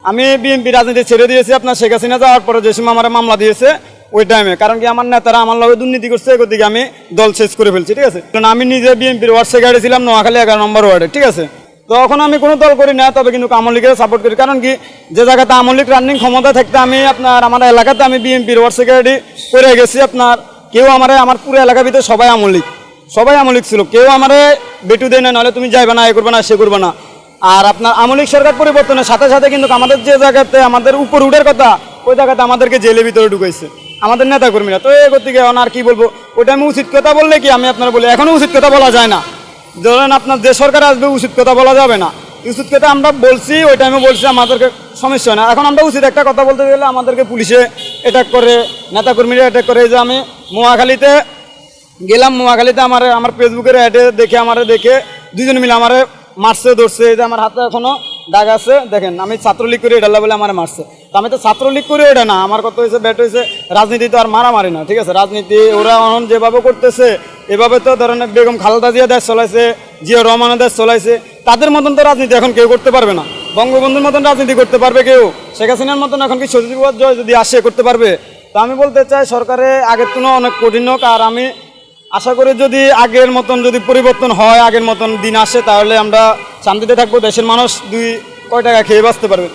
আমি বিএনপি রাজনীতি ছেড়ে দিয়েছি আপনার শেখ হাসিনা যাওয়ার পরে যে সময় আমার মামলা দিয়েছে ওই টাইমে, কারণ কি আমার নেতারা আমার লগে দুর্নীতি করছে, এদিকে আমি দল শেষ করে ফেলছি, ঠিক আছে। কারণ আমি নিজে বিএনপির ওয়ার্ড সেক্রেটারি ছিলাম নোয়াখালী 11 নম্বর ওয়ার্ডে, ঠিক আছে। তখন আমি কোনো দল করি না, তবে কিন্তু আওয়ামী লীগের সাপোর্ট করি, কারণ কি যে জায়গাতে আওয়ামী লীগ রানিং ক্ষমতা থাকতে আমি আপনার আমার এলাকাতে আমি বিএনপির ওয়ার্ড সেক্রেটারি করে গেছি। আপনার কেউ আমার পুরো এলাকার ভিতরে সবাই আওয়ামী লীগ ছিল, কেউ আমারে বেটু দেয় না, নাহলে তুমি যাইবে না, এ করবে না, সে করবে না। আর আপনার আওয়ামী লীগ সরকার পরিবর্তনের সাথে সাথে কিন্তু আমাদের যে জায়গাতে আমাদের উপর উঠার কথা ওই জায়গাতে আমাদেরকে জেলের ভিতরে ঢুকাইছে আমাদের নেতা কর্মীরা। তো এই গতিকে আর কি বলবো, ওইটা আমি উচিত কথা বললে কি আমি আপনার বলি এখনো উচিত কথা বলা যায় না। ধরেন আপনার যে সরকার আসবে উচিত কথা বলা যাবে না, উচিত কথা আমরা বলছি ওই টাইমে বলছি, আমাদেরকে সমস্যা হয় না। এখন আমরা উচিত একটা কথা বলতে গেলে আমাদেরকে পুলিশে অ্যাটাক করে, নেতা কর্মীরা অ্যাটাক করে। এই যে আমি নোয়াখালীতে গেলাম, নোয়াখালীতে আমার ফেসবুকের অ্যাডে দেখে দুজন মিলে আমারে মারছে, ধরছে। এই যে আমার হাতে এখনো দাগ আছে, দেখেন আমি ছাত্রলীগ করি এটা বলে আমার মারছে। তো আমি তো ছাত্রলীগ করি ওটা না, আমার কত হয়েছে ব্যাট হয়েছে। রাজনীতি তো আর মারামারি না, ঠিক আছে। রাজনীতি ওরা এখন যেভাবে করতেছে এভাবে তো ধরেন বেগম খালেদা জিয়া দেশ চলাইছে, জিয়া রহমানের দেশ চলাইছে, তাদের মতন তো রাজনীতি এখন কেউ করতে পারবে না। বঙ্গবন্ধুর মতন রাজনীতি করতে পারবে কেউ? শেখ হাসিনার মতন এখন কি সচিবালয় যদি আসে করতে পারবে? তো আমি বলতে চাই সরকারে আগের তুলনায় অনেক কঠিন হোক। আর আমি আশা করি যদি আগের মতন যদি পরিবর্তন হয়, আগের মতন দিন আসে, তাহলে আমরা শান্তিতে থাকবো, দেশের মানুষ দুই কয় টাকা খেয়ে বাঁচতে পারবে।